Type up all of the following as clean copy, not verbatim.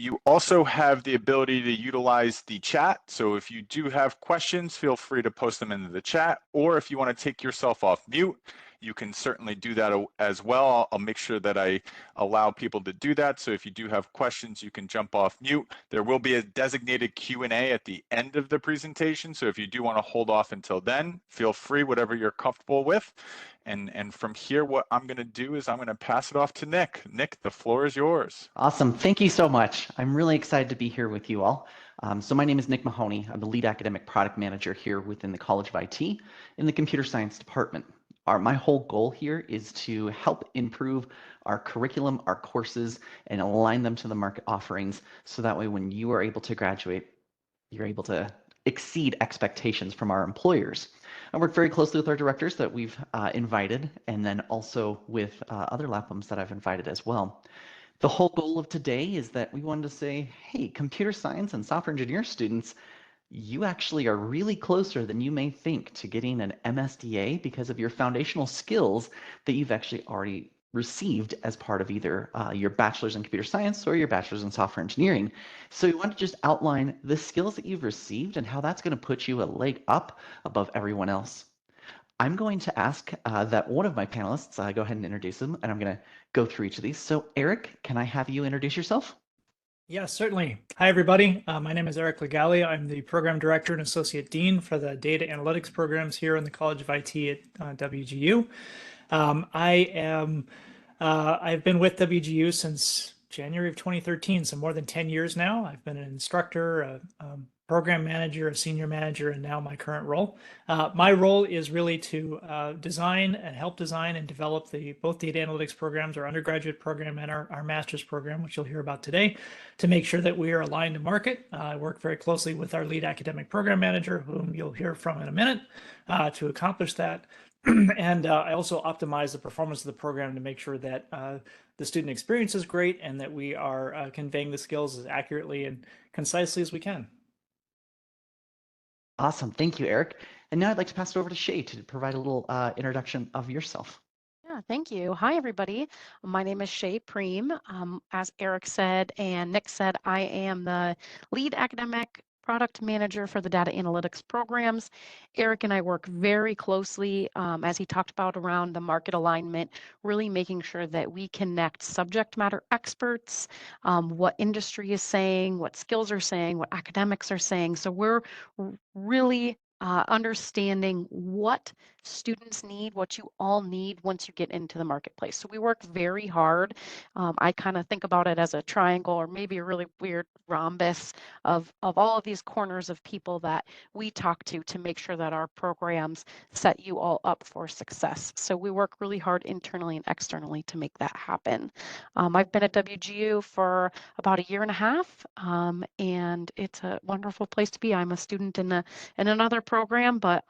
You also have the ability to utilize the chat. So if you do have questions, feel free to post them into the chat, or if you want to take yourself off mute, you can certainly do that as well. I'll make sure that I allow people to do that. So if you do have questions, you can jump off mute. There will be a designated Q&A at the end of the presentation. So if you do want to hold off until then, feel free, whatever you're comfortable with. And from here, what I'm going to do is I'm going to pass it off to Nick. Nick, the floor is yours. Awesome. Thank you so much. I'm really excited to be here with you all. So my name is Nick Mahoney. I'm the lead academic product manager here within the College of IT in the computer science department. My whole goal here is to help improve our curriculum, our courses, and align them to the market offerings. So that way, when you are able to graduate, you're able to exceed expectations from our employers. I work very closely with our directors that we've invited, and then also with other LAPMs that I've invited as well. The whole goal of today is that we wanted to say, hey, computer science and software engineer students, you actually are really closer than you may think to getting an MSDA because of your foundational skills that you've actually already received as part of either your bachelor's in computer science or your bachelor's in software engineering. So we want to just outline the skills that you've received and how that's going to put you a leg up above everyone else. I'm going to ask that one of my panelists go ahead and introduce them, and I'm going to go through each of these. So Eric, can I have you introduce yourself? Yes, certainly. Hi, everybody. My name is Eric Legali. I'm the Program Director and Associate Dean for the Data Analytics programs here in the College of IT at WGU. I've been with WGU since January of 2013, so more than 10 years now. I've been an instructor, a program manager, a senior manager, and now my current role. My role is really to design and help design and develop both data analytics programs, our undergraduate program and our master's program, which you'll hear about today, to make sure that we are aligned to market. I work very closely with our lead academic program manager, whom you'll hear from in a minute, to accomplish that. And I also optimize the performance of the program to make sure that the student experience is great and that we are conveying the skills as accurately and concisely as we can. Awesome. Thank you, Eric. And now I'd like to pass it over to Shay to provide a little introduction of yourself. Yeah, thank you. Hi, everybody. My name is Shay Preem. As Eric said and Nick said, I am the lead academic product manager for the data analytics programs. Eric and I work very closely, as he talked about, around the market alignment, really making sure that we connect subject matter experts, what industry is saying, what skills are saying, what academics are saying. So we're really understanding what students need, what you all need once you get into the marketplace. So we work very hard. I kind of think about it as a triangle or maybe a really weird rhombus of all of these corners of people that we talk to make sure that our programs set you all up for success. So we work really hard internally and externally to make that happen. I've been at WGU for about a year and a half, and it's a wonderful place to be. I'm a student in another program, but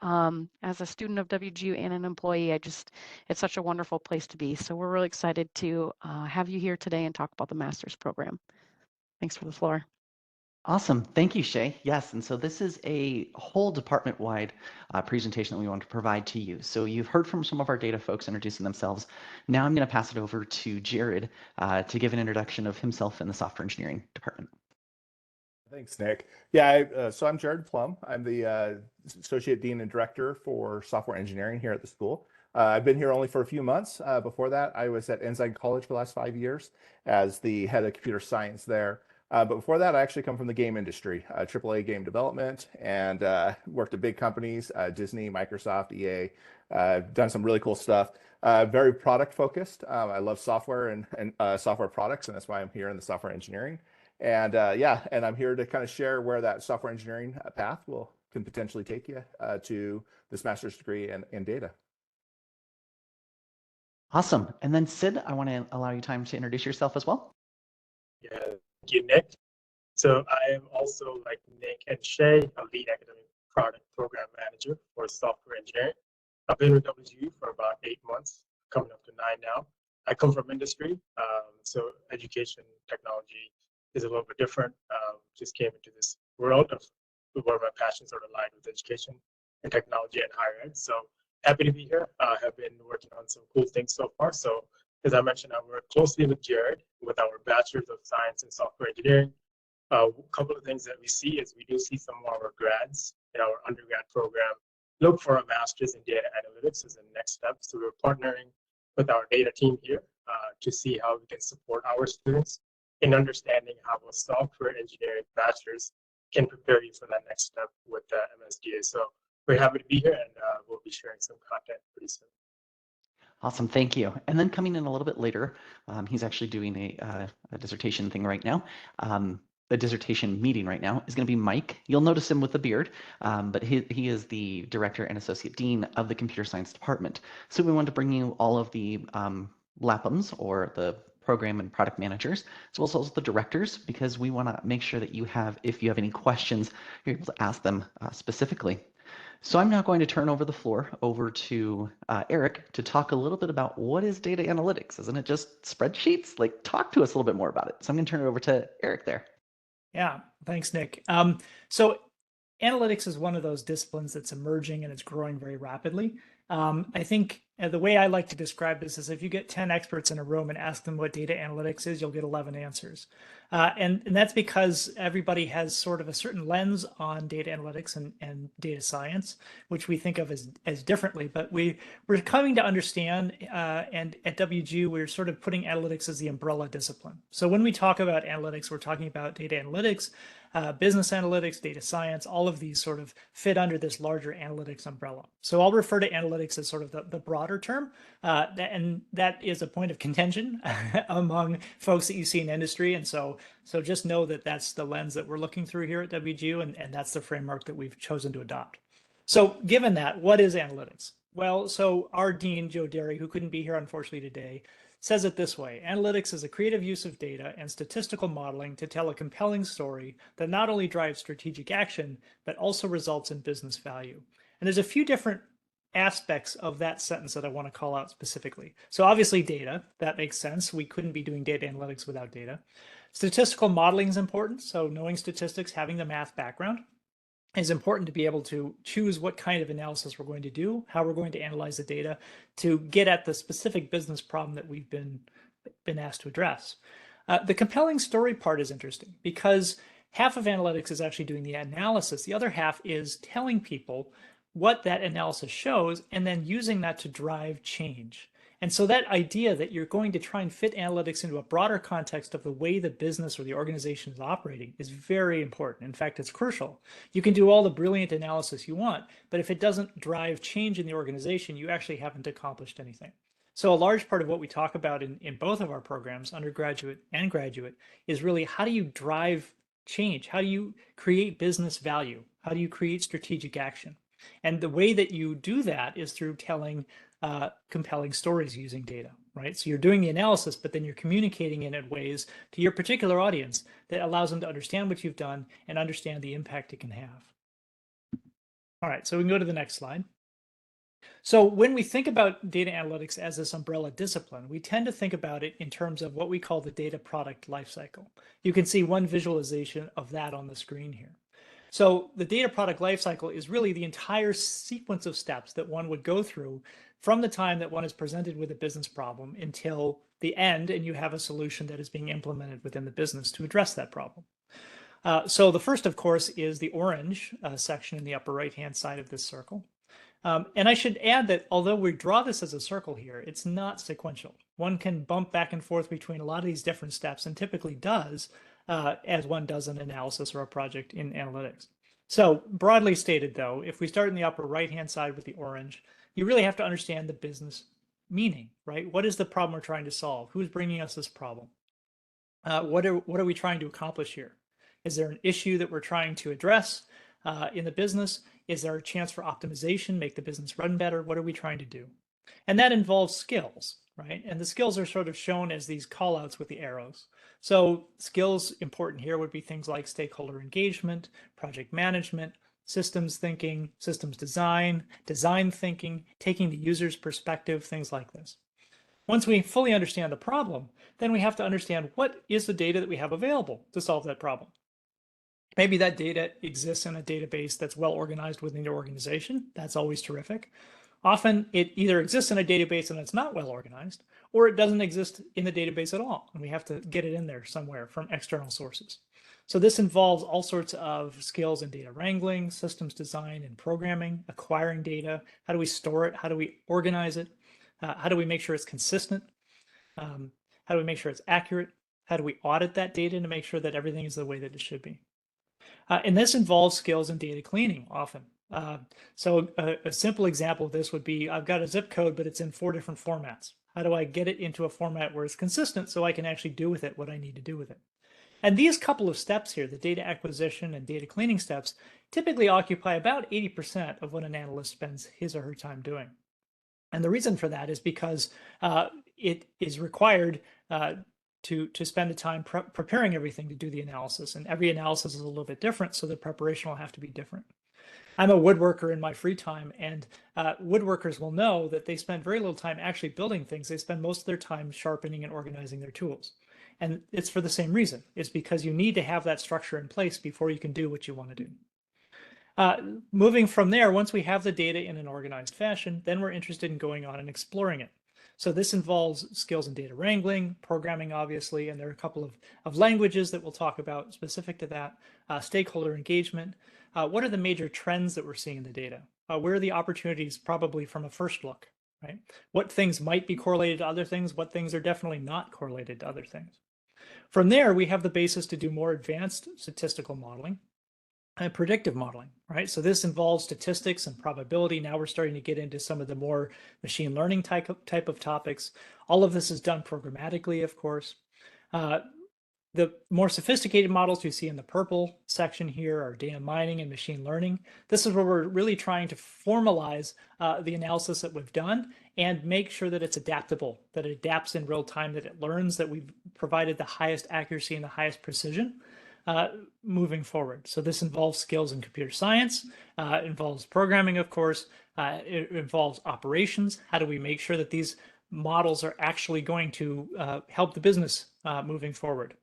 as a student of WGU and an employee, it's such a wonderful place to be. So we're really excited to have you here today and talk about the master's program. Thanks for the floor. Awesome. Thank you, Shay. Yes, and so this is a whole department-wide presentation that we want to provide to you. So you've heard from some of our data folks introducing themselves. Now I'm going to pass it over to Jared to give an introduction of himself in the software engineering department. Thanks, Nick. Yeah, so I'm Jared Plum. I'm the Associate Dean and Director for Software Engineering here at the school. I've been here only for a few months. Before that, I was at Ensign College for the last 5 years as the head of computer science there. But before that, I actually come from the game industry, AAA game development, and worked at big companies, Disney, Microsoft, EA. I've done some really cool stuff. Very product focused. I love software and software products, and that's why I'm here in the software engineering. And and I'm here to kind of share where that software engineering path can potentially take you to this master's degree in data. Awesome. And then Sid, I want to allow you time to introduce yourself as well. Yeah, thank you, Nick. So I am also, like Nick and Shay, a lead academic product program manager for software engineering. I've been with WGU for about 8 months, coming up to 9 now. I come from industry, so education technology is a little bit different. Just came into this world of where my passions are aligned with education and technology and higher ed. So happy to be here. Have been working on some cool things so far. So as I mentioned, I work closely with Jared with our Bachelor's of Science in Software Engineering A couple of things that we see is we do see some of our grads in our undergrad program look for a master's in data analytics as the next step. So we're partnering with our data team here to see how we can support our students in understanding how a software engineering bachelor's can prepare you for that next step with the MSDA. So we're happy to be here, and we'll be sharing some content pretty soon. Awesome, thank you. And then coming in a little bit later, he's actually doing a dissertation thing right now. A dissertation meeting right now is going to be Mike. You'll notice him with the beard, but he is the director and associate dean of the computer science department. So we wanted to bring you all of the LAPMs, or the program and product managers, as well as the directors, because we want to make sure that if you have any questions, you're able to ask them specifically. So I'm now going to turn over the floor to Eric to talk a little bit about what is data analytics. Isn't it just spreadsheets? Like, talk to us a little bit more about it. So I'm going to turn it over to Eric there. Yeah, thanks, Nick. So analytics is one of those disciplines that's emerging and it's growing very rapidly. I think the way I like to describe this is if you get 10 experts in a room and ask them what data analytics is, you'll get 11 answers. And that's because everybody has sort of a certain lens on data analytics and data science, which we think of as differently. But we're coming to understand, and at WGU, we're sort of putting analytics as the umbrella discipline. So when we talk about analytics, we're talking about data analytics, business analytics, data science, all of these sort of fit under this larger analytics umbrella. So I'll refer to analytics as sort of the broader term, and that is a point of contention among folks that you see in industry. And so just know that that's the lens that we're looking through here at WGU, and that's the framework that we've chosen to adopt. So given that, what is analytics? Well, so our dean, Joe Derry, who couldn't be here unfortunately today, says it this way: analytics is a creative use of data and statistical modeling to tell a compelling story that not only drives strategic action, but also results in business value. And there's a few different aspects of that sentence that I want to call out specifically. So obviously data, that makes sense. We couldn't be doing data analytics without data. Statistical modeling is important. So knowing statistics, having the math background is important to be able to choose what kind of analysis we're going to do, how we're going to analyze the data to get at the specific business problem that we've been asked to address. The compelling story part is interesting because half of analytics is actually doing the analysis. The other half is telling people what that analysis shows and then using that to drive change. And so that idea that you're going to try and fit analytics into a broader context of the way the business or the organization is operating is very important. In fact, it's crucial. You can do all the brilliant analysis you want, but if it doesn't drive change in the organization, you actually haven't accomplished anything. So a large part of what we talk about in both of our programs, undergraduate and graduate, is really how do you drive change? How do you create business value? How do you create strategic action? And the way that you do that is through telling compelling stories using data, right? So you're doing the analysis, but then you're communicating in ways to your particular audience that allows them to understand what you've done and understand the impact it can have. All right, so we can go to the next slide. So when we think about data analytics as this umbrella discipline, we tend to think about it in terms of what we call the data product lifecycle. You can see one visualization of that on the screen here. So the data product lifecycle is really the entire sequence of steps that one would go through from the time that one is presented with a business problem until the end, and you have a solution that is being implemented within the business to address that problem. So the first, of course, is the orange section in the upper right-hand side of this circle. And I should add that although we draw this as a circle here, it's not sequential. One can bump back and forth between a lot of these different steps, and typically does as one does an analysis or a project in analytics. So broadly stated, though, if we start in the upper right-hand side with the orange, you really have to understand the business meaning, right? What is the problem we're trying to solve? Who's bringing us this problem? What are we trying to accomplish here? Is there an issue that we're trying to address in the business? Is there a chance for optimization, make the business run better? What are we trying to do? And that involves skills, right? And the skills are sort of shown as these callouts with the arrows. So skills important here would be things like stakeholder engagement, project management, systems thinking, systems design, design thinking, taking the user's perspective, things like this. Once we fully understand the problem, then we have to understand what is the data that we have available to solve that problem. Maybe that data exists in a database that's well organized within your organization. That's always terrific. Often it either exists in a database and it's not well organized, or it doesn't exist in the database at all, and we have to get it in there somewhere from external sources. So this involves all sorts of skills in data wrangling, systems design and programming, acquiring data. How do we store it? How do we organize it? How do we make sure it's consistent? How do we make sure it's accurate? How do we audit that data to make sure that everything is the way that it should be? And this involves skills in data cleaning often. So a simple example of this would be, I've got a zip code, but it's in 4 different formats. How do I get it into a format where it's consistent so I can actually do with it what I need to do with it? And these couple of steps here, the data acquisition and data cleaning steps, typically occupy about 80% of what an analyst spends his or her time doing. And the reason for that is because it is required to spend the time preparing everything to do the analysis. And every analysis is a little bit different, so the preparation will have to be different. I'm a woodworker in my free time, and woodworkers will know that they spend very little time actually building things. They spend most of their time sharpening and organizing their tools. And it's for the same reason. It's because you need to have that structure in place before you can do what you want to do. Moving from there, once we have the data in an organized fashion, then we're interested in going on and exploring it. So this involves skills in data wrangling, programming, obviously, and there are a couple of languages that we'll talk about specific to that, stakeholder engagement. What are the major trends that we're seeing in the data? Where are the opportunities probably from a first look, right? What things might be correlated to other things? What things are definitely not correlated to other things? From there, we have the basis to do more advanced statistical modeling and predictive modeling, right? So this involves statistics and probability. Now we're starting to get into some of the more machine learning type of topics. All of this is done programmatically, of course. The more sophisticated models you see in the purple section here are data mining and machine learning. This is where we're really trying to formalize the analysis that we've done and make sure that it's adaptable, that it adapts in real time, that it learns that we've provided the highest accuracy and the highest precision moving forward. So this involves skills in computer science, involves programming, of course, it involves operations. How do we make sure that these models are actually going to help the business moving forward?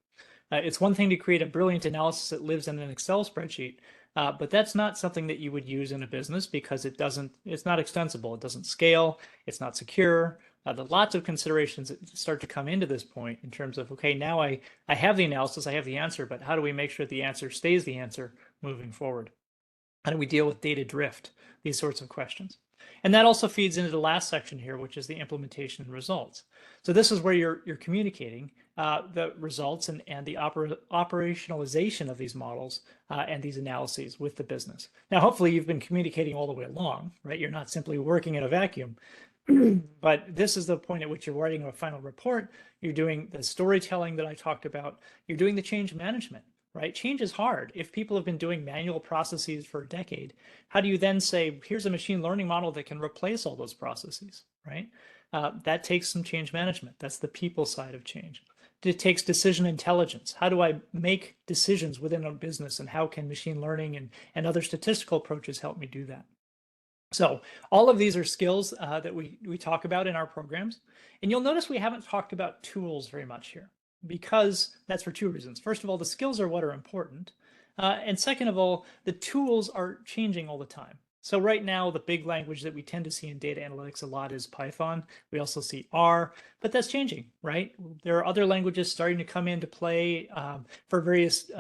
It's one thing to create a brilliant analysis that lives in an Excel spreadsheet, but that's not something that you would use in a business because it's not extensible. It doesn't scale. It's not secure. There are lots of considerations that start to come into this point in terms of, okay, now I have the analysis, I have the answer, but how do we make sure the answer stays the answer moving forward? How do we deal with data drift? These sorts of questions. And that also feeds into the last section here, which is the implementation and results. So this is where you're communicating the results and the operationalization of these models and these analyses with the business. Now, hopefully you've been communicating all the way along, right? You're not simply working in a vacuum, but this is the point at which you're writing a final report. You're doing the storytelling that I talked about. You're doing the change management. Right? Change is hard. If people have been doing manual processes for a decade, how do you then say, here's a machine learning model that can replace all those processes, right? That takes some change management. That's the people side of change. It takes decision intelligence. How do I make decisions within a business, and how can machine learning and other statistical approaches help me do that? So all of these are skills that we talk about in our programs. And you'll notice we haven't talked about tools very much here, because that's for 2 reasons. First of all, the skills are what are important. And second of all, the tools are changing all the time. So right now, the big language that we tend to see in data analytics a lot is Python. We also see R, but that's changing, right? There are other languages starting to come into play for various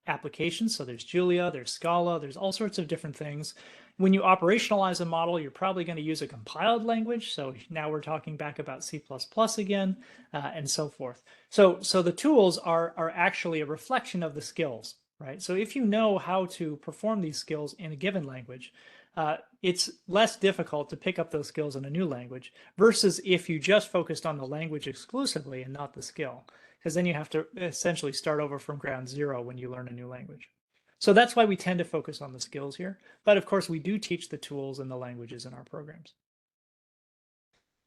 applications. So there's Julia, there's Scala, there's all sorts of different things. When you operationalize a model, you're probably going to use a compiled language. So now we're talking back about C++ again, and so forth. So the tools are actually a reflection of the skills, right? So if you know how to perform these skills in a given language, it's less difficult to pick up those skills in a new language versus if you just focused on the language exclusively and not the skill, because then you have to essentially start over from ground zero when you learn a new language. So that's why we tend to focus on the skills here. But of course, we do teach the tools and the languages in our programs.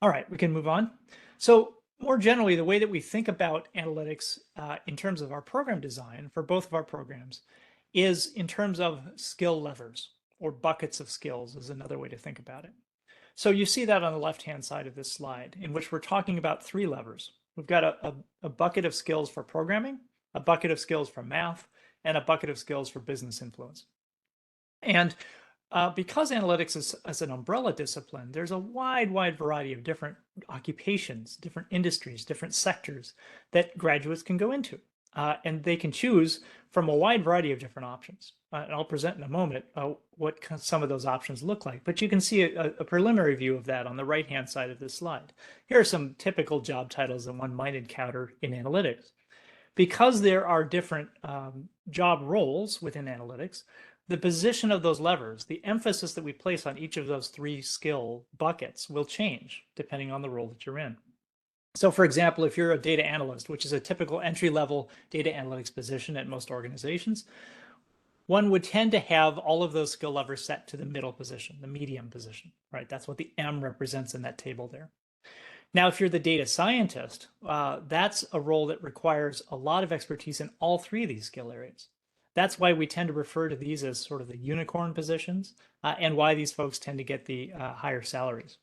All right, we can move on. So more generally, the way that we think about analytics in terms of our program design for both of our programs is in terms of skill levers, or buckets of skills is another way to think about it. So you see that on the left-hand side of this slide, in which we're talking about 3 levers. We've got a bucket of skills for programming, a bucket of skills for math, and a bucket of skills for business influence. And because analytics is an umbrella discipline, there's a wide variety of different occupations, different industries, different sectors that graduates can go into. And they can choose from a wide variety of different options. And I'll present in a moment what some of those options look like. But you can see a preliminary view of that on the right-hand side of this slide. Here are some typical job titles that one might encounter in analytics. Because there are different job roles within analytics, the position of those levers, the emphasis that we place on each of those 3 skill buckets will change depending on the role that you're in. So for example, if you're a data analyst, which is a typical entry-level data analytics position at most organizations, one would tend to have all of those skill levers set to the middle position, the medium position, right? That's what the M represents in that table there. Now, if you're the data scientist, that's a role that requires a lot of expertise in all 3 of these skill areas. That's why we tend to refer to these as sort of the unicorn positions, and why these folks tend to get the higher salaries.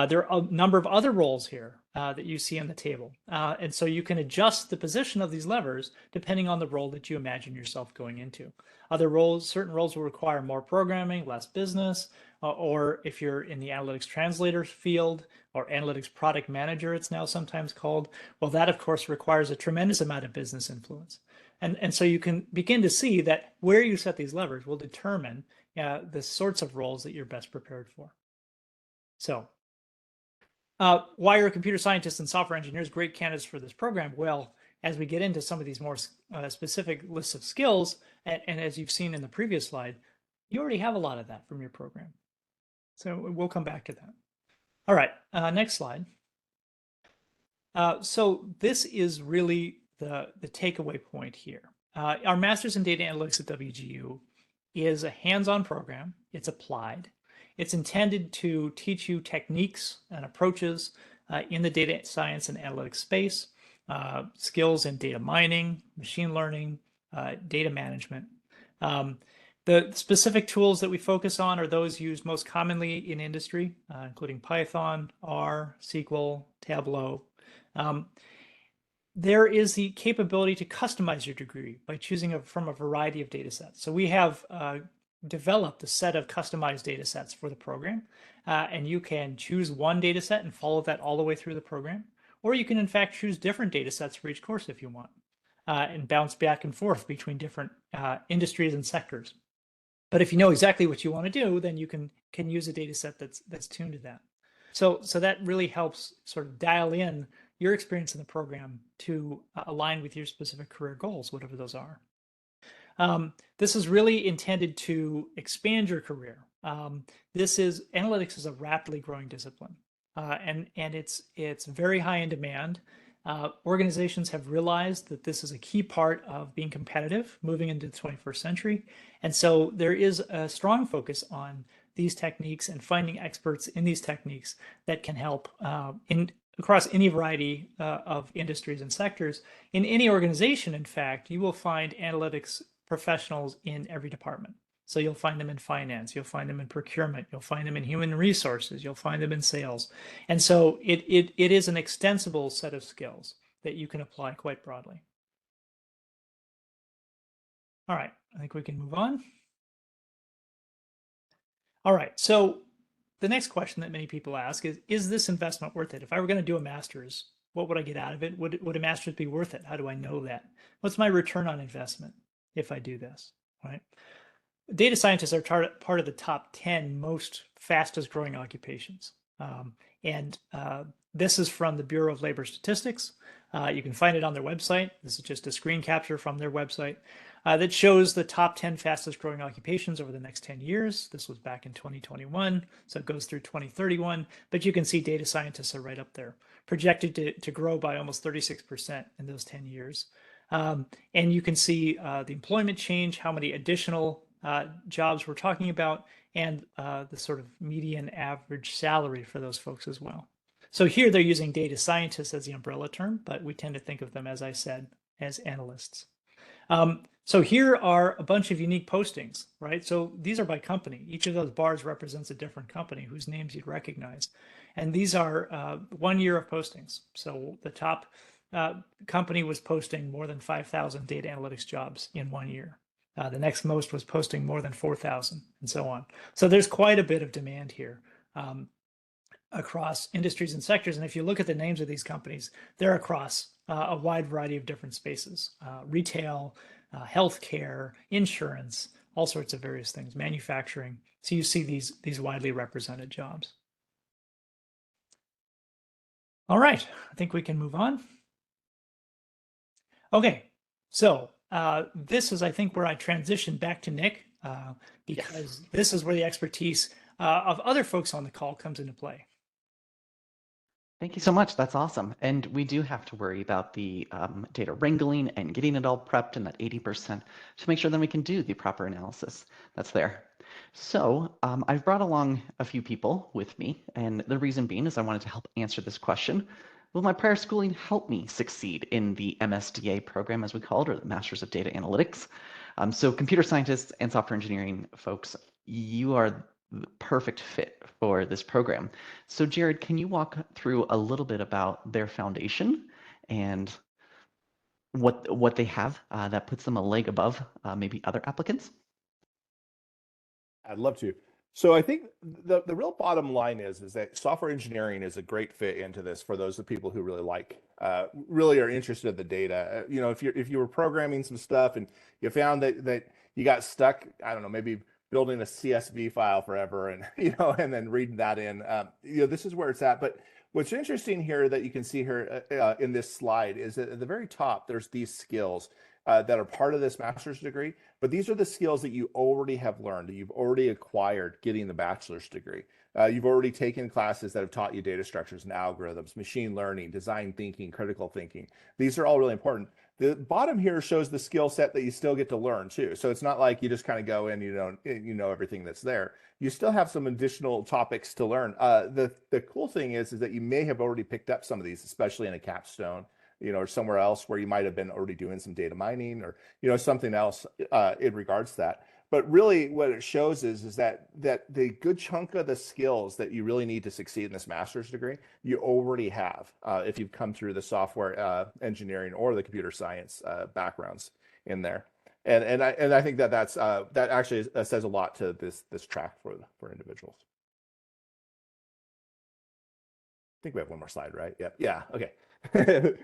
There are a number of other roles here that you see on the table. And so you can adjust the position of these levers depending on the role that you imagine yourself going into. Other roles, certain roles will require more programming, less business, or if you're in the analytics translator field or analytics product manager, it's now sometimes called, well, that of course requires a tremendous amount of business influence. And so you can begin to see that where you set these levers will determine the sorts of roles that you're best prepared for. So why are computer scientists and software engineers great candidates for this program? Well, as we get into some of these more specific lists of skills, and as you've seen in the previous slide, you already have a lot of that from your program. So we'll come back to that. All right, next slide. So this is really the takeaway point here. Our Master's in Data Analytics at WGU is a hands-on program. It's applied. It's intended to teach you techniques and approaches in the data science and analytics space, skills in data mining, machine learning, data management. The specific tools that we focus on are those used most commonly in industry, including Python, R, SQL, Tableau. There is the capability to customize your degree by choosing from a variety of data sets. So we have developed a set of customized data sets for the program, and you can choose one data set and follow that all the way through the program, or you can in fact choose different data sets for each course if you want, and bounce back and forth between different industries and sectors. But if you know exactly what you want to do, then you can use a data set that's tuned to that. So that really helps sort of dial in your experience in the program to align with your specific career goals, whatever those are. This is really intended to expand your career. Analytics is a rapidly growing discipline, and it's very high in demand. Organizations have realized that this is a key part of being competitive moving into the 21st century. And so there is a strong focus on these techniques and finding experts in these techniques that can help across any variety of industries and sectors. In any organization, in fact, you will find analytics professionals in every department. So you'll find them in finance, you'll find them in procurement, you'll find them in human resources, you'll find them in sales. And so it is an extensible set of skills that you can apply quite broadly. All right, I think we can move on. All right, so the next question that many people ask is this investment worth it? If I were going to do a master's, what would I get out of it? Would a master's be worth it? How do I know that? What's my return on investment if I do this, right? Data scientists are part of the top 10 most fastest growing occupations. This is from the Bureau of Labor Statistics. You can find it on their website. This is just a screen capture from their website that shows the top 10 fastest growing occupations over the next 10 years. This was back in 2021, so it goes through 2031. But you can see data scientists are right up there, projected to grow by almost 36% in those 10 years. And you can see the employment change, how many additional jobs we're talking about, and the sort of median average salary for those folks as well. So here they're using data scientists as the umbrella term, but we tend to think of them, as I said, as analysts. So here are a bunch of unique postings, right? So these are by company. Each of those bars represents a different company whose names you'd recognize. And these are 1 year of postings. So the top company was posting more than 5,000 data analytics jobs in 1 year. The next most was posting more than 4,000 and so on. So there's quite a bit of demand here across industries and sectors. And if you look at the names of these companies, they're across a wide variety of different spaces, retail, healthcare, insurance, all sorts of various things, manufacturing. So you see these widely represented jobs. All right, I think we can move on. Okay, so this is, I think, where I transition back to Nick, because this is where the expertise of other folks on the call comes into play. Thank you so much. That's awesome. And we do have to worry about the data wrangling and getting it all prepped and that 80% to make sure then we can do the proper analysis that's there. So I've brought along a few people with me, and the reason being is I wanted to help answer this question. Will my prior schooling help me succeed in the MSDA program, as we call it, or the Masters of Data Analytics? So computer scientists and software engineering folks, you are the perfect fit for this program. So Jared, can you walk through a little bit about their foundation and what they have that puts them a leg above maybe other applicants? I'd love to. So I think the real bottom line is that software engineering is a great fit into this for those of people who really are interested in the data. You know, if you were programming some stuff and you found that you got stuck, I don't know, maybe building a CSV file forever and and then reading that in, this is where it's at. But what's interesting here that you can see here in this slide is that at the very top there's these skills that are part of this master's degree, but these are the skills that you already have learned, that you've already acquired getting the bachelor's degree. You've already taken classes that have taught you data structures and algorithms, machine learning, design thinking, critical thinking. These are all really important. The bottom here shows the skill set that you still get to learn too. So it's not like you just kind of go in, you know everything that's there. You still have some additional topics to learn. The cool thing is that you may have already picked up some of these, especially in a capstone, or somewhere else where you might have been already doing some data mining or, something else in regards to that. But really what it shows is that the good chunk of the skills that you really need to succeed in this master's degree, you already have if you've come through the software engineering or the computer science backgrounds in there. And I think that actually says a lot to this track for individuals. I think we have one more slide, right? Yep. Yeah. Okay.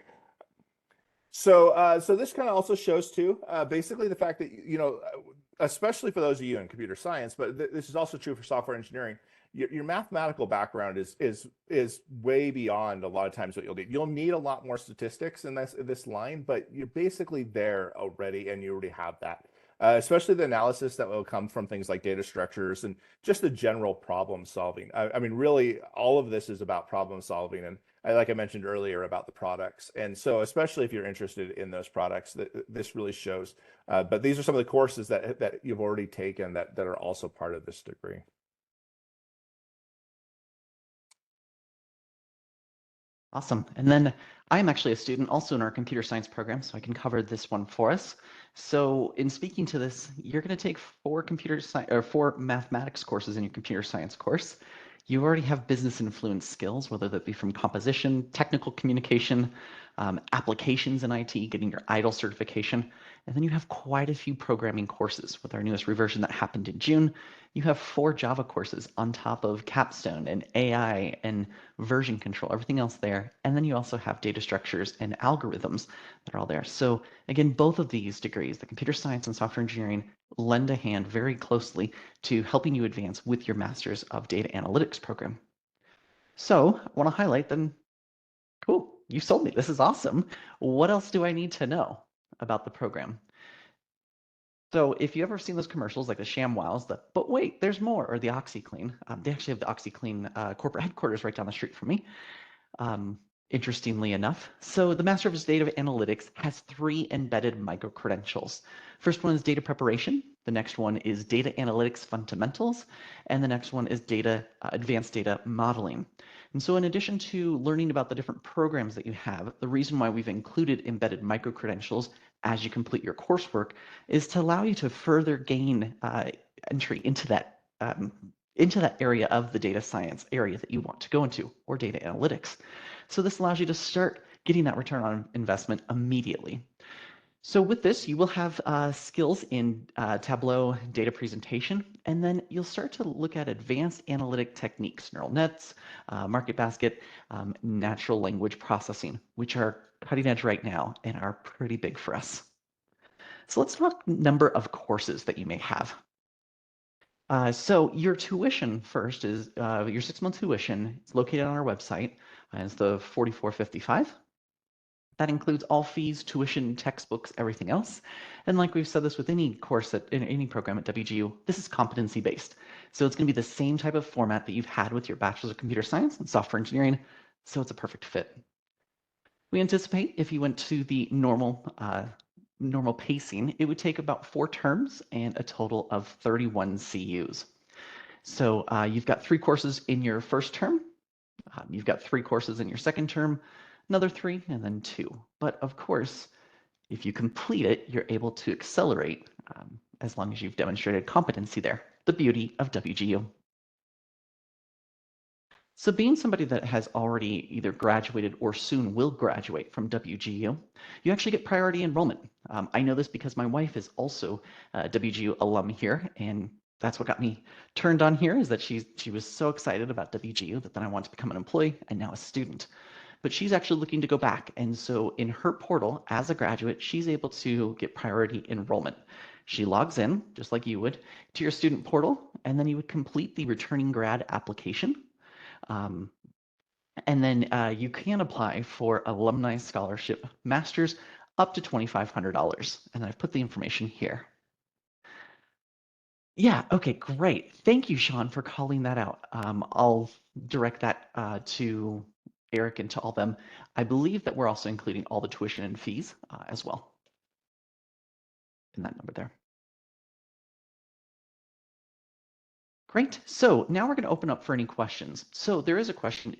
So this kind of also shows too, basically the fact that, especially for those of you in computer science, but this is also true for software engineering, your mathematical background is way beyond a lot of times what you'll need. You'll need a lot more statistics in this line, but you're basically there already and you already have that. Especially the analysis that will come from things like data structures and just the general problem solving. I mean, really, all of this is about problem solving. And like I mentioned earlier about the products. And so especially if you're interested in those products, this really shows. But these are some of the courses that you've already taken that are also part of this degree. Awesome. And then I'm actually a student also in our computer science program, so I can cover this one for us. So in speaking to this, you're going to take 4 mathematics courses in your computer science course. You already have business influence skills, whether that be from composition, technical communication, applications in IT, getting your IDLE certification. And then you have quite a few programming courses with our newest reversion that happened in June. You have 4 Java courses on top of Capstone and AI and version control, everything else there. And then you also have data structures and algorithms that are all there. So again, both of these degrees, the computer science and software engineering, lend a hand very closely to helping you advance with your Masters of Data Analytics program. So I want to highlight then, cool, you sold me. This is awesome. What else do I need to know about the program? So if you ever seen those commercials like the ShamWows, but wait, there's more, or the OxyClean, they actually have the OxyClean corporate headquarters right down the street from me. Interestingly enough. So the Master of Data Analytics has 3 embedded micro-credentials. First one is data preparation. The next one is data analytics fundamentals. And the next one is advanced data modeling. And so in addition to learning about the different programs that you have, the reason why we've included embedded micro-credentials as you complete your coursework is to allow you to further gain entry into that area of the data science area that you want to go into, or data analytics. So this allows you to start getting that return on investment immediately. So with this, you will have skills in Tableau data presentation, and then you'll start to look at advanced analytic techniques, neural nets, market basket, natural language processing, which are cutting edge right now and are pretty big for us. So let's talk number of courses that you may have. So your tuition first is your 6-month tuition. It's located on our website. It's the $44.55. That includes all fees, tuition, textbooks, everything else. And like we've said this with any course in any program at WGU, this is competency based. So it's going to be the same type of format that you've had with your Bachelor's of Computer Science and Software Engineering. So it's a perfect fit. We anticipate if you went to the normal pacing, it would take about 4 terms and a total of 31 CUs. So you've got 3 courses in your first term. You've got 3 courses in your second term, another 3, and then 2. But of course, if you complete it, you're able to accelerate as long as you've demonstrated competency there. The beauty of WGU. So being somebody that has already either graduated or soon will graduate from WGU, you actually get priority enrollment. I know this because my wife is also a WGU alum here, and that's what got me turned on here, is that she was so excited about WGU that then I wanted to become an employee and now a student. But she's actually looking to go back, and so in her portal as a graduate, she's able to get priority enrollment. She logs in, just like you would, to your student portal, and then you would complete the returning grad application. And then you can apply for alumni scholarship masters up to $2,500. And I've put the information here. Yeah, okay, great. Thank you, Sean, for calling that out. I'll direct that to Eric and to all them. I believe that we're also including all the tuition and fees as well in that number there. Great. So now we're going to open up for any questions. So there is a question.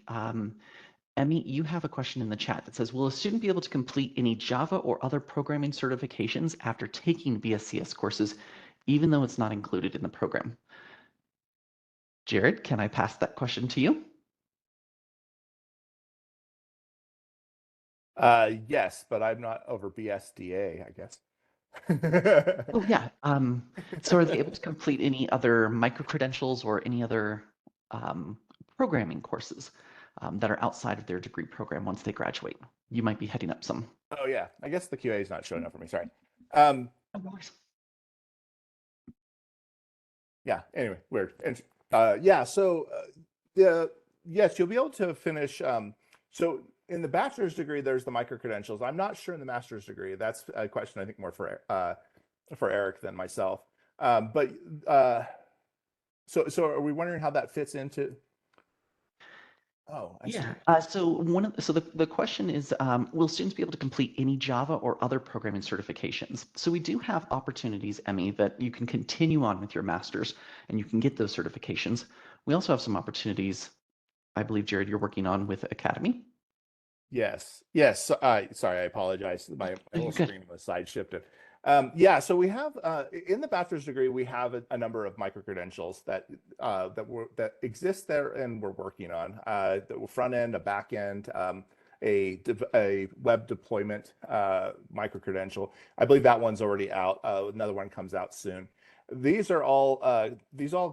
Emmy, you have a question in the chat that says, will a student be able to complete any Java or other programming certifications after taking BSCS courses, even though it's not included in the program? Jared, can I pass that question to you? Yes, but I'm not over BSDA, I guess. Oh yeah. So are they able to complete any other micro-credentials or any other programming courses that are outside of their degree program once they graduate? You might be heading up some. Oh yeah, I guess the QA is not showing up for me. Sorry. Yeah. Anyway, weird. And yeah. So yes, you'll be able to finish. So in the bachelor's degree, there's the micro credentials. I'm not sure in the master's degree. That's a question I think more for Eric than myself. So are we wondering how that fits into? Oh, I see. So the question is, will students be able to complete any Java or other programming certifications? So we do have opportunities, Emmy, that you can continue on with your master's and you can get those certifications. We also have some opportunities, I believe, Jared, you're working on with Academy. Yes. Sorry, I apologize. My whole screen was side shifted. Yeah, so we have in the bachelor's degree, we have a number of micro credentials that exist there and we're working on. The front end, a back end, a web deployment micro credential. I believe that one's already out. Another one comes out soon. These all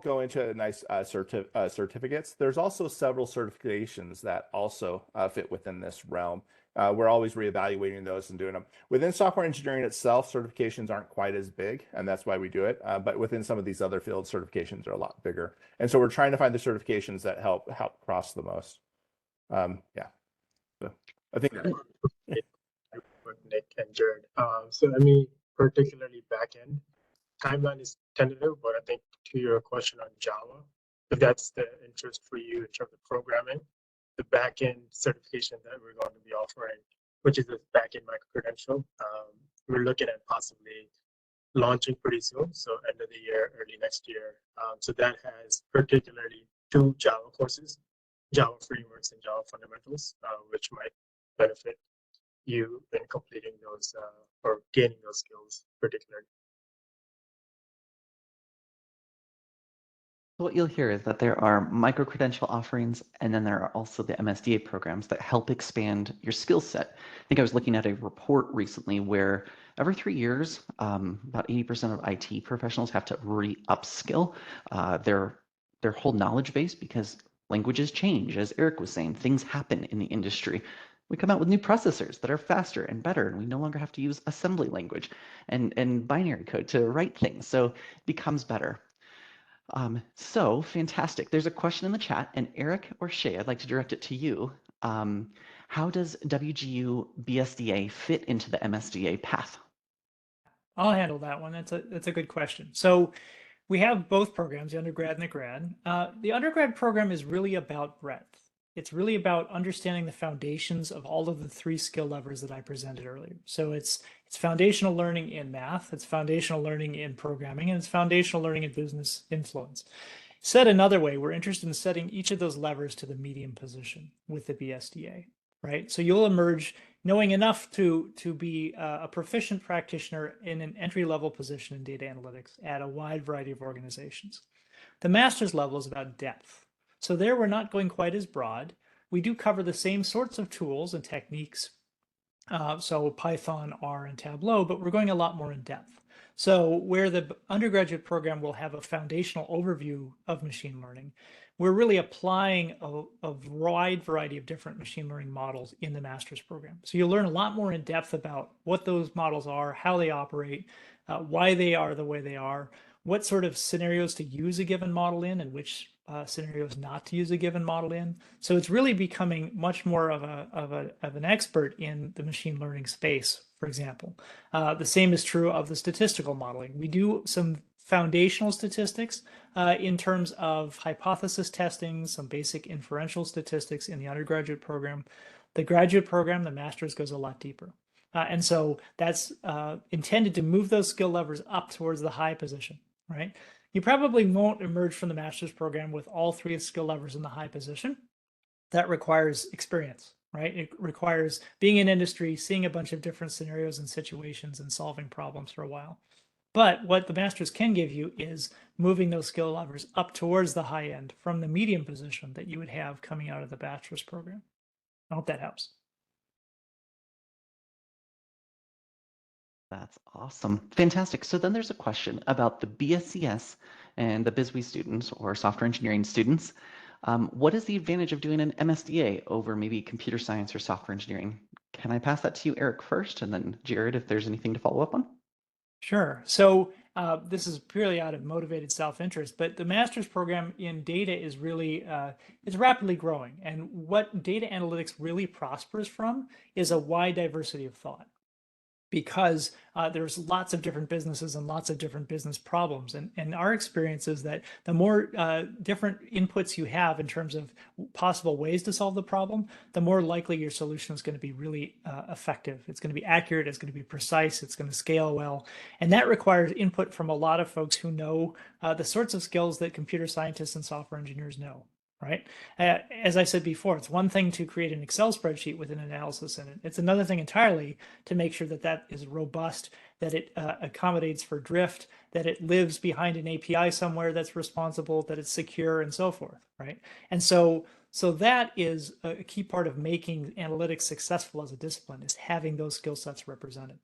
go into nice certificates. There's also several certifications that also fit within this realm. We're always reevaluating those and doing them. Within software engineering itself, certifications aren't quite as big, and that's why we do it. But within some of these other fields, certifications are a lot bigger. And so we're trying to find the certifications that help cross the most. Yeah. So I think with Nick and Jared. So I mean, particularly backend, timeline is tentative, but I think to your question on Java, if that's the interest for you in terms of programming, the backend certification that we're going to be offering, which is the backend micro-credential, we're looking at possibly launching pretty soon, so end of the year, early next year. So that has particularly 2 Java courses, Java frameworks and Java fundamentals, which might benefit you in completing those or gaining those skills particularly. What you'll hear is that there are micro-credential offerings, and then there are also the MSDA programs that help expand your skill set. I think I was looking at a report recently where Every 3 years, about 80% of IT professionals have to re-upskill their whole knowledge base because languages change. As Eric was saying, things happen in the industry. We come out with new processors that are faster and better, and we no longer have to use assembly language and binary code to write things. So it becomes better. So fantastic. There's a question in the chat, and Eric or Shay, I'd like to direct it to you. How does WGU BSDA fit into the MSDA path? I'll handle that one. That's a good question. So we have both programs, the undergrad and the grad. The undergrad program is really about breadth. It's really about understanding the foundations of all of the 3 skill levers that I presented earlier. So it's foundational learning in math, it's foundational learning in programming, and it's foundational learning in business influence. Said another way, we're interested in setting each of those levers to the medium position with the BSDA, right? So you'll emerge knowing enough to be a proficient practitioner in an entry-level position in data analytics at a wide variety of organizations. The master's level is about depth. So there we're not going quite as broad. We do cover the same sorts of tools and techniques, so Python, R, and Tableau, but we're going a lot more in depth. So where the undergraduate program will have a foundational overview of machine learning, we're really applying a wide variety of different machine learning models in the master's program. So you'll learn a lot more in depth about what those models are, how they operate, why they are the way they are, what sort of scenarios to use a given model in, and which scenarios not to use a given model in. So it's really becoming much more of an expert in the machine learning space, for example. The same is true of the statistical modeling. We do some foundational statistics in terms of hypothesis testing, some basic inferential statistics in the undergraduate program. The graduate program, the master's, goes a lot deeper. And so that's intended to move those skill levers up towards the high position, right? You probably won't emerge from the master's program with all 3 skill levers in the high position. That requires experience, right? It requires being in industry, seeing a bunch of different scenarios and situations and solving problems for a while. But what the master's can give you is moving those skill levers up towards the high end from the medium position that you would have coming out of the bachelor's program. I hope that helps. That's awesome. Fantastic. So then there's a question about the BSCS and the BizWe students or software engineering students. What is the advantage of doing an MSDA over maybe computer science or software engineering? Can I pass that to you, Eric, first, and then Jared, if there's anything to follow up on? Sure. So this is purely out of motivated self-interest, but the master's program in data is really, it's rapidly growing. And what data analytics really prospers from is a wide diversity of thought, because there's lots of different businesses and lots of different business problems. And our experience is that the more different inputs you have in terms of possible ways to solve the problem, the more likely your solution is going to be really effective. It's going to be accurate, it's going to be precise, it's going to scale well. And that requires input from a lot of folks who know the sorts of skills that computer scientists and software engineers know. Right? As I said before, it's one thing to create an Excel spreadsheet with an analysis in it. It's another thing entirely to make sure that that is robust, that it accommodates for drift, that it lives behind an API somewhere that's responsible, that it's secure, and so forth. Right? And so that is a key part of making analytics successful as a discipline, is having those skill sets represented.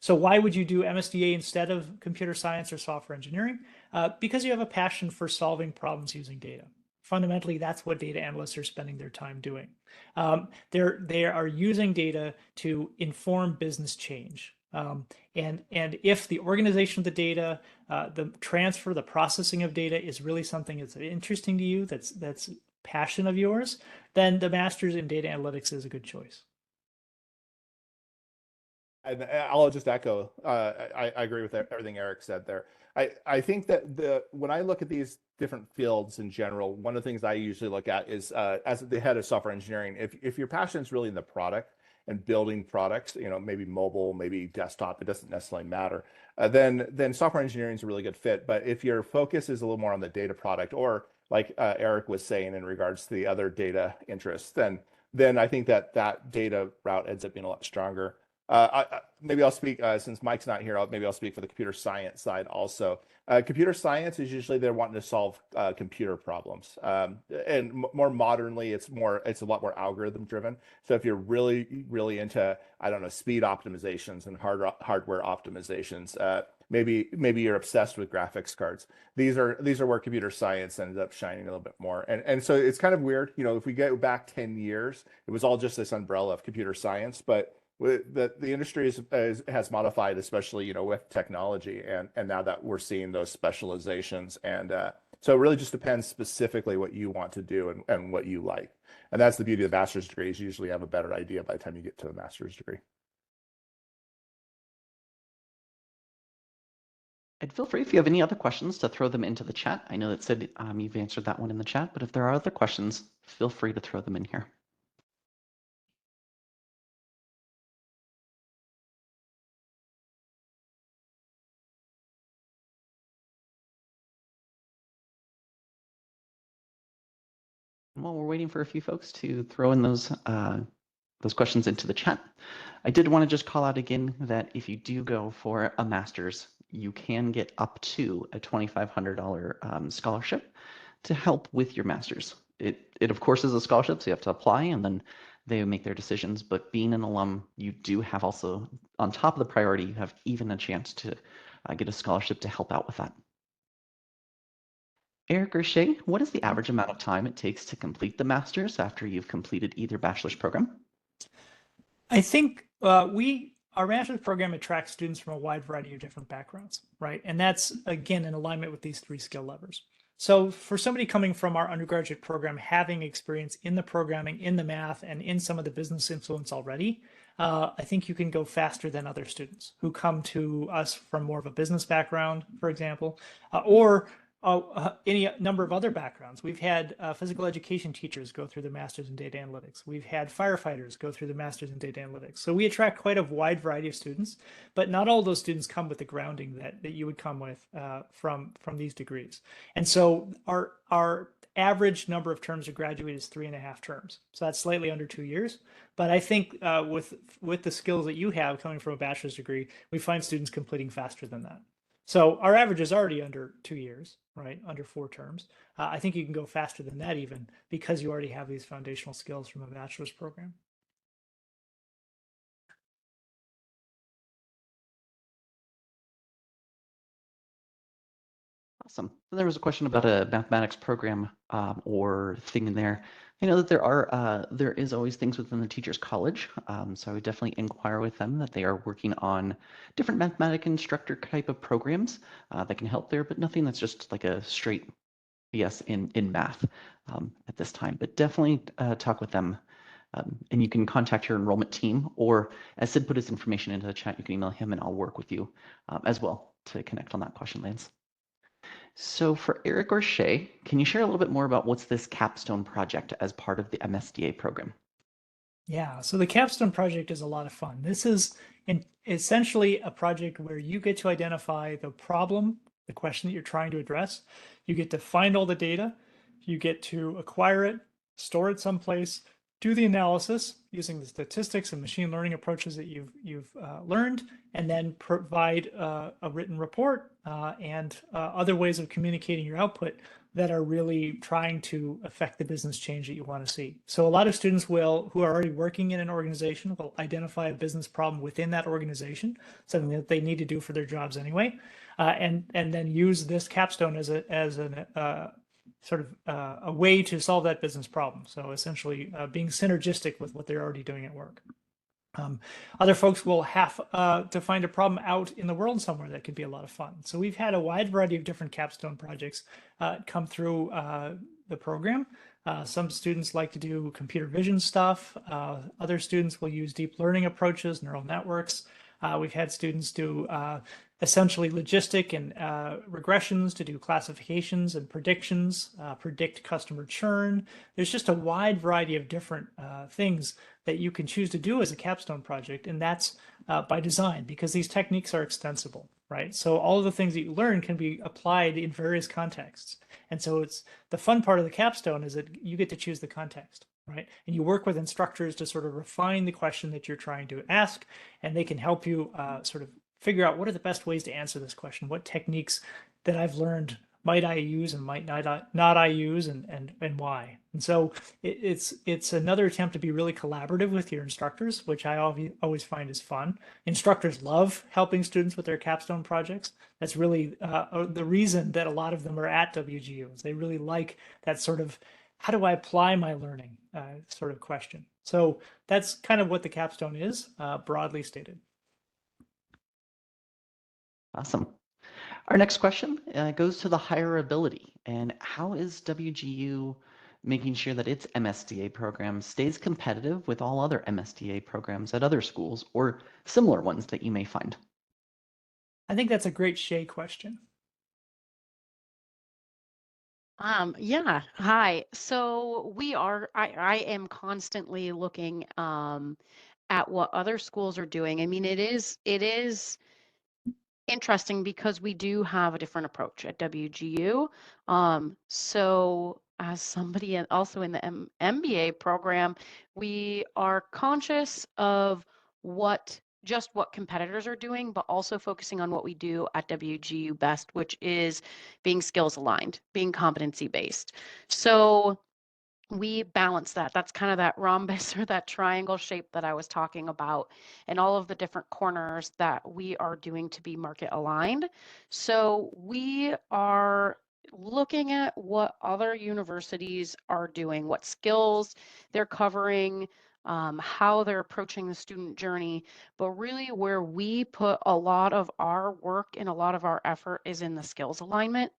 So why would you do MSDA instead of computer science or software engineering? Because you have a passion for solving problems using data. Fundamentally, that's what data analysts are spending their time doing. They are using data to inform business change. And if the organization of the data, the transfer, the processing of data is really something that's interesting to you, that's passion of yours, then the master's in data analytics is a good choice. And I'll just echo. I agree with everything Eric said there. I think that when I look at these different fields in general, one of the things I usually look at is as the head of software engineering, if your passion is really in the product and building products, maybe mobile, maybe desktop, it doesn't necessarily matter, then software engineering is a really good fit. But if your focus is a little more on the data product, or like Eric was saying in regards to the other data interests, then I think that data route ends up being a lot stronger. maybe I'll speak, since Mike's not here, maybe I'll speak for the computer science side also. Computer science is usually they're wanting to solve computer problems. And more modernly, it's a lot more algorithm driven. So if you're really into, I don't know, speed optimizations and hardware optimizations, maybe you're obsessed with graphics cards. These are where computer science ended up shining a little bit more. And so it's kind of weird, if we go back 10 years, it was all just this umbrella of computer science, but the industry has modified, especially with technology, and now that we're seeing those specializations, and so it really just depends specifically what you want to do and what you like, and that's the beauty of the master's degree, is you usually have a better idea by the time you get to the master's degree. And feel free, if you have any other questions, to throw them into the chat. I know that Sid, you've answered that one in the chat, but if there are other questions, feel free to throw them in here. While we're waiting for a few folks to throw in those questions into the chat, I did want to just call out again that if you do go for a master's, you can get up to a $2,500 scholarship to help with your master's. It of course is a scholarship, so you have to apply and then they make their decisions. But being an alum, you do have also, on top of the priority, you have even a chance to get a scholarship to help out with that. Eric or Shay, what is the average amount of time it takes to complete the master's after you've completed either bachelor's program? I think our master's program attracts students from a wide variety of different backgrounds, right? And that's, again, in alignment with these 3 skill levers. So for somebody coming from our undergraduate program, having experience in the programming, in the math, and in some of the business influence already, I think you can go faster than other students who come to us from more of a business background, for example, or any number of other backgrounds. We've had physical education teachers go through the Masters in Data Analytics. We've had firefighters go through the Masters in Data Analytics. So we attract quite a wide variety of students, but not all those students come with the grounding that you would come with from these degrees. And so our average number of terms to graduate is 3.5 terms. So that's slightly under 2 years. But I think with the skills that you have coming from a bachelor's degree, we find students completing faster than that. So our average is already under 2 years, right? Under 4 terms. I think you can go faster than that even because you already have these foundational skills from a bachelor's program. Awesome. There was a question about a mathematics program or thing in there. I know that there is always things within the Teachers College, so I would definitely inquire with them that they are working on different mathematic instructor type of programs that can help there, but nothing that's just like a straight BS in math at this time. But definitely talk with them, and you can contact your enrollment team, or as Sid put his information into the chat, you can email him and I'll work with you as well to connect on that question, Lance. So for Eric or Shay, can you share a little bit more about what's this Capstone project as part of the MSDA program? Yeah, so the Capstone project is a lot of fun. This is essentially a project where you get to identify the problem, the question that you're trying to address. You get to find all the data. You get to acquire it, store it someplace, do the analysis using the statistics and machine learning approaches that you've learned, and then provide a written report and other ways of communicating your output that are really trying to affect the business change that you want to see. So a lot of students who are already working in an organization will identify a business problem within that organization, something that they need to do for their jobs anyway, and then use this capstone as a way to solve that business problem. So essentially being synergistic with what they're already doing at work. Other folks will have to find a problem out in the world somewhere that could be a lot of fun. So we've had a wide variety of different capstone projects come through the program. Some students like to do computer vision stuff. Other students will use deep learning approaches, neural networks. We've had students do essentially logistic and regressions to do classifications and predictions, predict customer churn. There's just a wide variety of different things that you can choose to do as a capstone project, and that's by design because these techniques are extensible, right? So all of the things that you learn can be applied in various contexts. And so it's the fun part of the capstone is that you get to choose the context, right? And you work with instructors to sort of refine the question that you're trying to ask, and they can help you sort of figure out what are the best ways to answer this question, what techniques that I've learned might I use and might not I use, and why. And so it's another attempt to be really collaborative with your instructors, which I always find is fun. Instructors love helping students with their capstone projects. That's really the reason that a lot of them are at WGU. Is they really like that sort of how do I apply my learning sort of question. So that's kind of what the capstone is, broadly stated. Awesome. Our next question goes to the hireability, and how is WGU making sure that its MSDA program stays competitive with all other MSDA programs at other schools or similar ones that you may find? I think that's a great Shay question. Yeah, hi. So I am constantly looking at what other schools are doing. I mean, it is interesting because we do have a different approach at WGU. So as somebody also in the MBA program, we are conscious of what competitors are doing, but also focusing on what we do at WGU best, which is being skills aligned, being competency based. So we balance that. That's kind of that rhombus or that triangle shape that I was talking about, and all of the different corners that we are doing to be market aligned. So we are looking at what other universities are doing, what skills they're covering, how they're approaching the student journey. But really, where we put a lot of our work and a lot of our effort is in the skills alignment.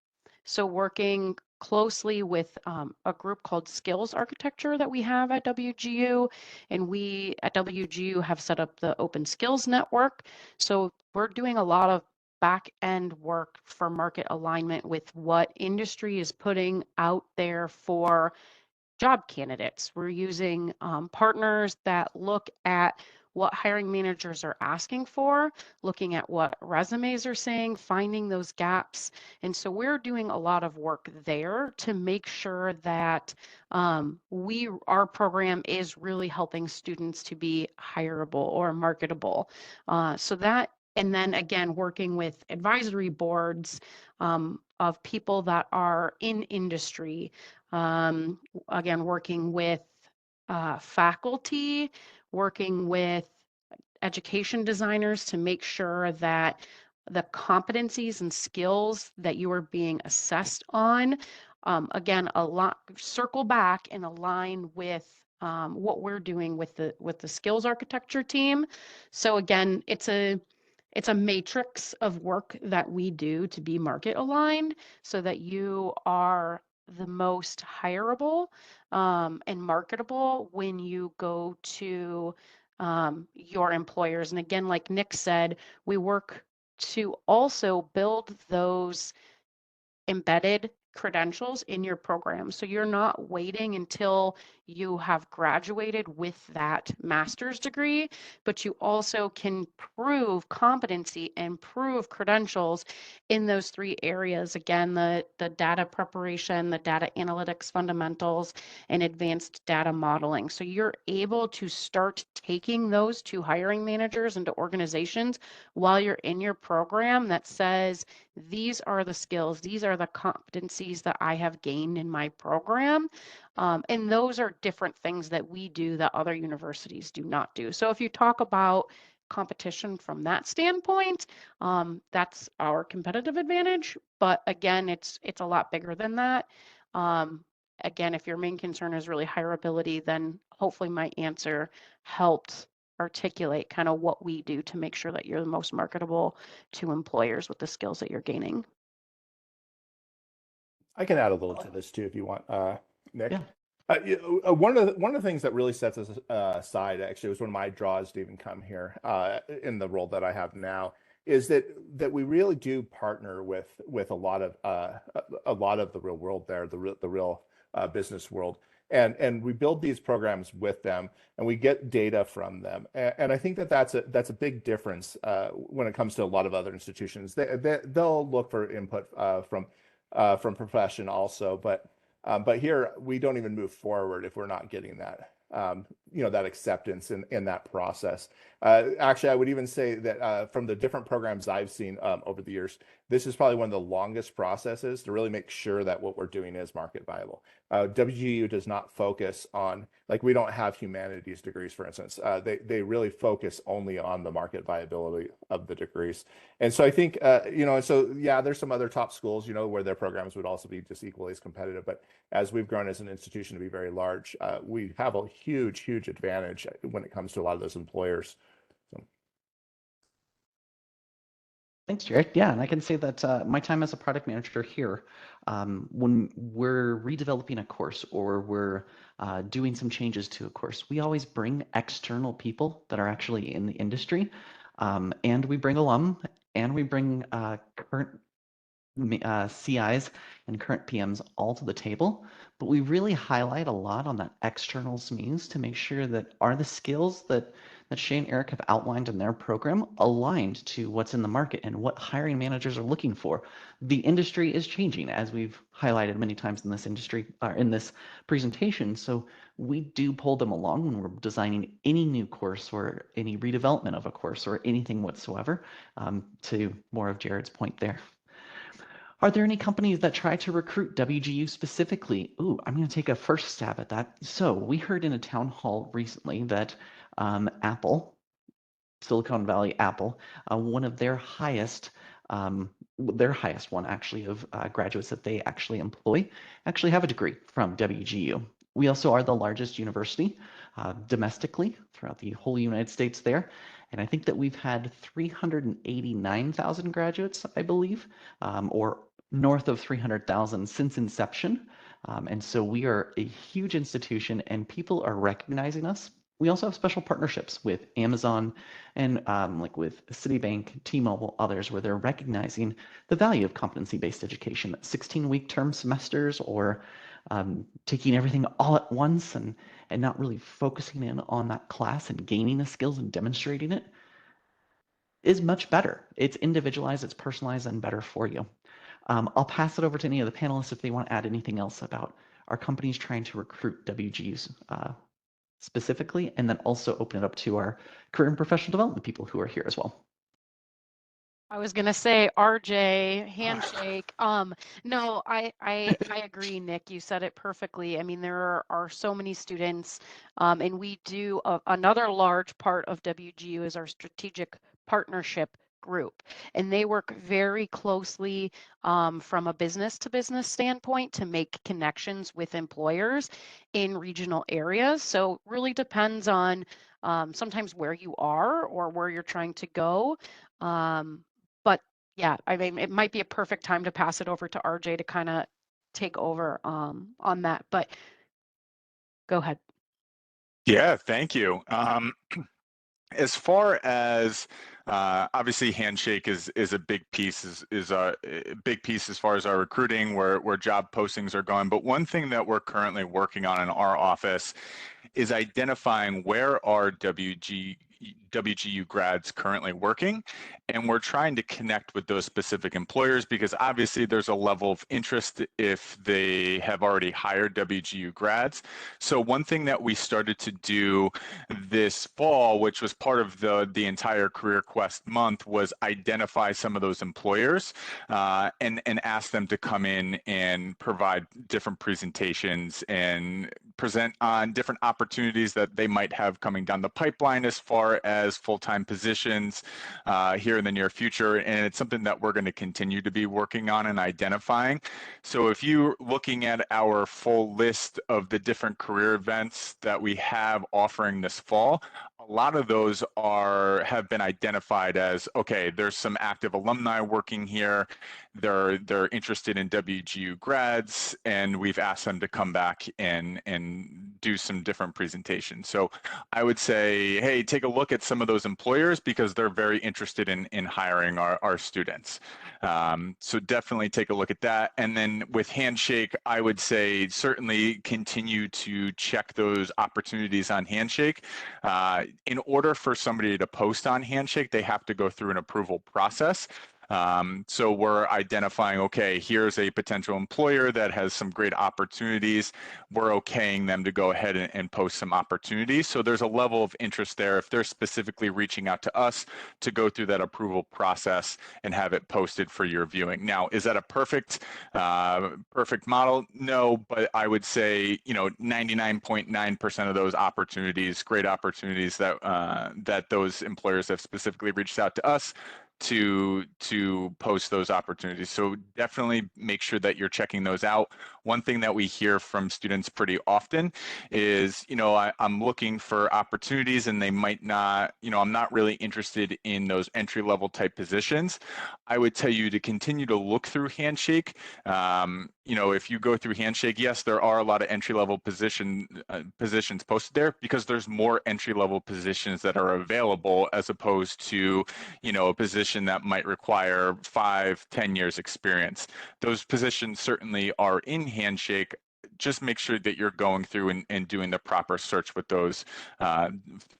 So working closely with a group called Skills Architecture that we have at WGU, and we at WGU have set up the Open Skills Network. So we're doing a lot of back end work for market alignment with what industry is putting out there for job candidates. We're using partners that look at what hiring managers are asking for, looking at what resumes are saying, finding those gaps. And so we're doing a lot of work there to make sure that our program is really helping students to be hireable or marketable. And then again, working with advisory boards of people that are in industry, again, working with faculty, working with education designers to make sure that the competencies and skills that you are being assessed on, again, circle back and align with what we're doing with the skills architecture team. So again, it's a matrix of work that we do to be market aligned so that you are the most hireable and marketable when you go to your employers. And again, like Nick said, we work to also build those embedded credentials in your program. So you're not waiting until you have graduated with that master's degree, but you also can prove competency and prove credentials in those three areas. Again, the data preparation, the data analytics fundamentals, and advanced data modeling. So you're able to start taking those to hiring managers and to organizations while you're in your program that says, these are the skills, these are the competencies that I have gained in my program. And those are different things that we do that other universities do not do. So if you talk about competition from that standpoint, that's our competitive advantage. But again, it's a lot bigger than that. Again, if your main concern is really hireability, then hopefully my answer helped articulate kind of what we do to make sure that you're the most marketable to employers with the skills that you're gaining. I can add a little to this too if you want, Nick. Yeah. One of the things that really sets us aside, actually, was one of my draws to even come here in the role that I have now, is that we really do partner with a lot of the real world there, the real business world. And we build these programs with them, and we get data from them. And I think that that's a big difference when it comes to a lot of other institutions. They'll look for input from profession also, but But here, we don't even move forward if we're not getting that, that acceptance in that process. Actually, I would even say that from the different programs I've seen over the years, this is probably one of the longest processes to really make sure that what we're doing is market viable. WGU does not focus on, like, we don't have humanities degrees, for instance. They really focus only on the market viability of the degrees. And so I think, so yeah, there's some other top schools, where their programs would also be just equally as competitive. But as we've grown as an institution to be very large, we have a huge advantage when it comes to a lot of those employers. So. Thanks, Jared. Yeah, and I can say that my time as a product manager here, when we're redeveloping a course or we're doing some changes to a course, we always bring external people that are actually in the industry, and we bring alum, and we bring current CIs and current PMs all to the table, but we really highlight a lot on that external SMEs to make sure that are the skills that Shay and Eric have outlined in their program aligned to what's in the market and what hiring managers are looking for. The industry is changing, as we've highlighted many times in this industry, in this presentation. So we do pull them along when we're designing any new course or any redevelopment of a course or anything whatsoever, to more of Jared's point there. Are there any companies that try to recruit WGU specifically? Ooh, I'm going to take a first stab at that. So we heard in a town hall recently that Apple, Silicon Valley Apple, one of their highest one actually of graduates that they actually employ, actually have a degree from WGU. We also are the largest university domestically throughout the whole United States there. And I think that we've had 389,000 graduates, I believe, or north of 300,000 since inception. And so we are a huge institution and people are recognizing us. We also have special partnerships with Amazon and like with Citibank, T-Mobile, others, where they're recognizing the value of competency-based education, 16-week term semesters, or taking everything all at once and not really focusing in on that class and gaining the skills and demonstrating it is much better. It's individualized, it's personalized, and better for you. I'll pass it over to any of the panelists if they want to add anything else about our companies trying to recruit WGs specifically, and then also open it up to our career and professional development people who are here as well. I was gonna say RJ handshake. No, I agree, Nick. You said it perfectly. I mean, there are so many students, and we do another large part of WGU is our strategic partnership group, and they work very closely from a business to business standpoint to make connections with employers in regional areas. So really depends on sometimes where you are or where you're trying to go. But yeah, I mean, it might be a perfect time to pass it over to RJ to kind of take over on that, but go ahead. Yeah, thank you. As far as obviously handshake is a big piece is a big piece as far as our recruiting where job postings are going. But one thing that we're currently working on in our office is identifying where are WGU grads currently working, and we're trying to connect with those specific employers because obviously there's a level of interest if they have already hired WGU grads. So one thing that we started to do this fall, which was part of the entire Career Quest month, was identify some of those employers and ask them to come in and provide different presentations and present on different opportunities that they might have coming down the pipeline as far as full-time positions here in the near future. And it's something that we're going to continue to be working on and identifying. So if you're looking at our full list of the different career events that we have offering this fall, a lot of those have been identified as, okay, there's some active alumni working here. They're interested in WGU grads, and we've asked them to come back and do some different presentations. So I would say, hey, take a look at some of those employers because they're very interested in hiring our students. So definitely take a look at that. And then with Handshake, I would say certainly continue to check those opportunities on Handshake. In order for somebody to post on Handshake, they have to go through an approval process. So we're identifying, okay, here's a potential employer that has some great opportunities. We're okaying them to go ahead and post some opportunities. So there's a level of interest there if they're specifically reaching out to us to go through that approval process and have it posted for your viewing. Now, is that a perfect model? No, but I would say, 99.9% of those opportunities, great opportunities that those employers have specifically reached out to us to post those opportunities. So definitely make sure that you're checking those out. One thing that we hear from students pretty often is, I'm looking for opportunities and they might not, I'm not really interested in those entry-level type positions. I would tell you to continue to look through Handshake. If you go through Handshake, yes, there are a lot of entry-level positions posted there because there's more entry-level positions that are available as opposed to, a position that might require 5-10 years experience. Those positions certainly are in Handshake. Just make sure that you're going through and doing the proper search with those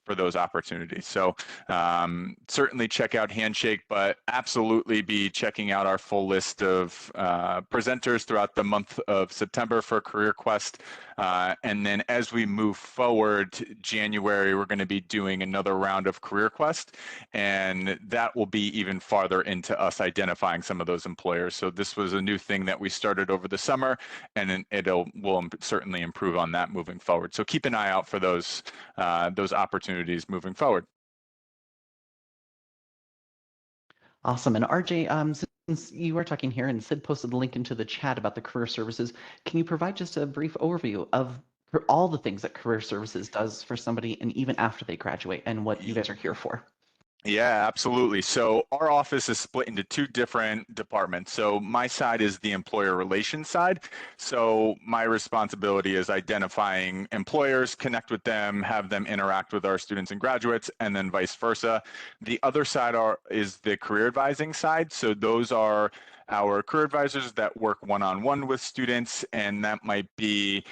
for those opportunities. So certainly check out Handshake, but absolutely be checking out our full list of presenters throughout the month of September for Career Quest. And then as we move forward, January, we're going to be doing another round of Career Quest, and that will be even farther into us identifying some of those employers. So this was a new thing that we started over the summer, and we'll certainly improve on that moving forward. So keep an eye out for those opportunities moving forward. Awesome. And RJ, since you are talking here and Sid posted the link into the chat about the career services, can you provide just a brief overview of all the things that career services does for somebody and even after they graduate and what you guys are here for? Yeah, absolutely. So our office is split into two different departments. So my side is the employer relations side. So my responsibility is identifying employers, connect with them, have them interact with our students and graduates, and then vice versa. The other side is the career advising side. So those are our career advisors that work one-on-one with students, and that might be,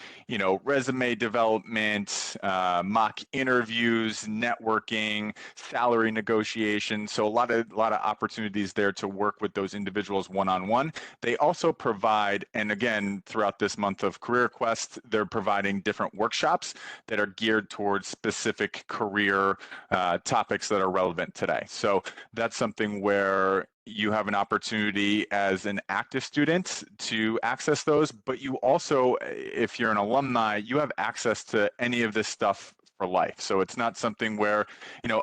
resume development, mock interviews, networking, salary negotiation. So a lot of opportunities there to work with those individuals one-on-one. They also provide, and again, throughout this month of Career Quest, they're providing different workshops that are geared towards specific career topics that are relevant today. So that's something where you have an opportunity as an active student to access those, but you also, if you're an alumni, you have access to any of this stuff for life. So it's not something where,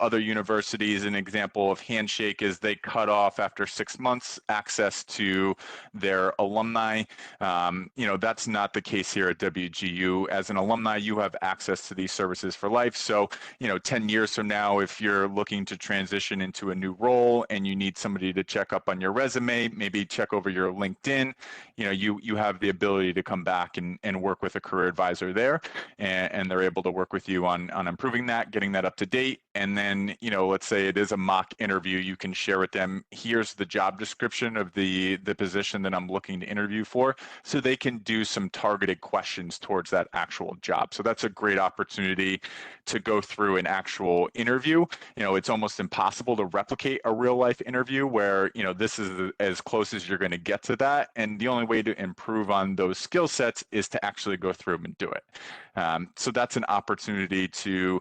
other universities, an example of Handshake is they cut off after 6 months access to their alumni. That's not the case here at WGU. As an alumni, you have access to these services for life. So, 10 years from now, if you're looking to transition into a new role and you need somebody to check up on your resume, maybe check over your LinkedIn, you have the ability to come back and work with a career advisor there, and they're able to work with you on improving that, getting that up to date. And then, let's say it is a mock interview, you can share with them, here's the job description of the position that I'm looking to interview for, so they can do some targeted questions towards that actual job. So that's a great opportunity to go through an actual interview. It's almost impossible to replicate a real life interview where, this is as close as you're going to get to that. And the only way to improve on those skill sets is to actually go through them and do it. So that's an opportunity to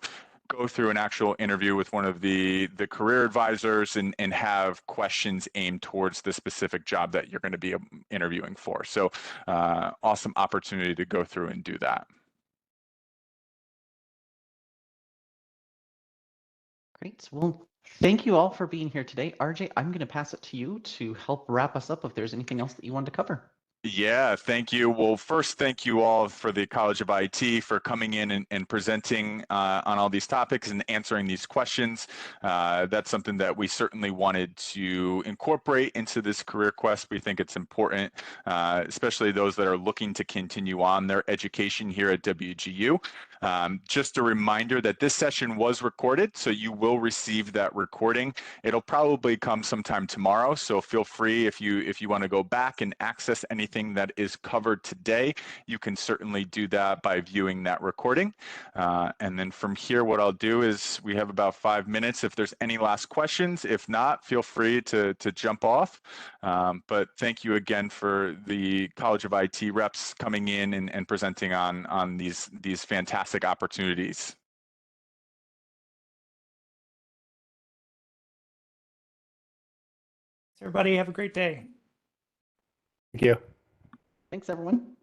go through an actual interview with one of the career advisors and have questions aimed towards the specific job that you're going to be interviewing for. So awesome opportunity to go through and do that. Great. Well, thank you all for being here today. RJ, I'm going to pass it to you to help wrap us up if there's anything else that you wanted to cover. Yeah, thank you. Well, first, thank you all for the College of IT for coming in and presenting on all these topics and answering these questions. That's something that we certainly wanted to incorporate into this Career Quest. We think it's important, especially those that are looking to continue on their education here at WGU. Just a reminder that this session was recorded, so you will receive that recording. It'll probably come sometime tomorrow, so feel free if you want to go back and access anything anything that is covered today, you can certainly do that by viewing that recording. And then from here, what I'll do is we have about 5 minutes. If there's any last questions, if not, feel free to jump off. But thank you again for the College of IT reps coming in and presenting on these fantastic opportunities. Everybody have a great day. Thank you. Thanks, everyone.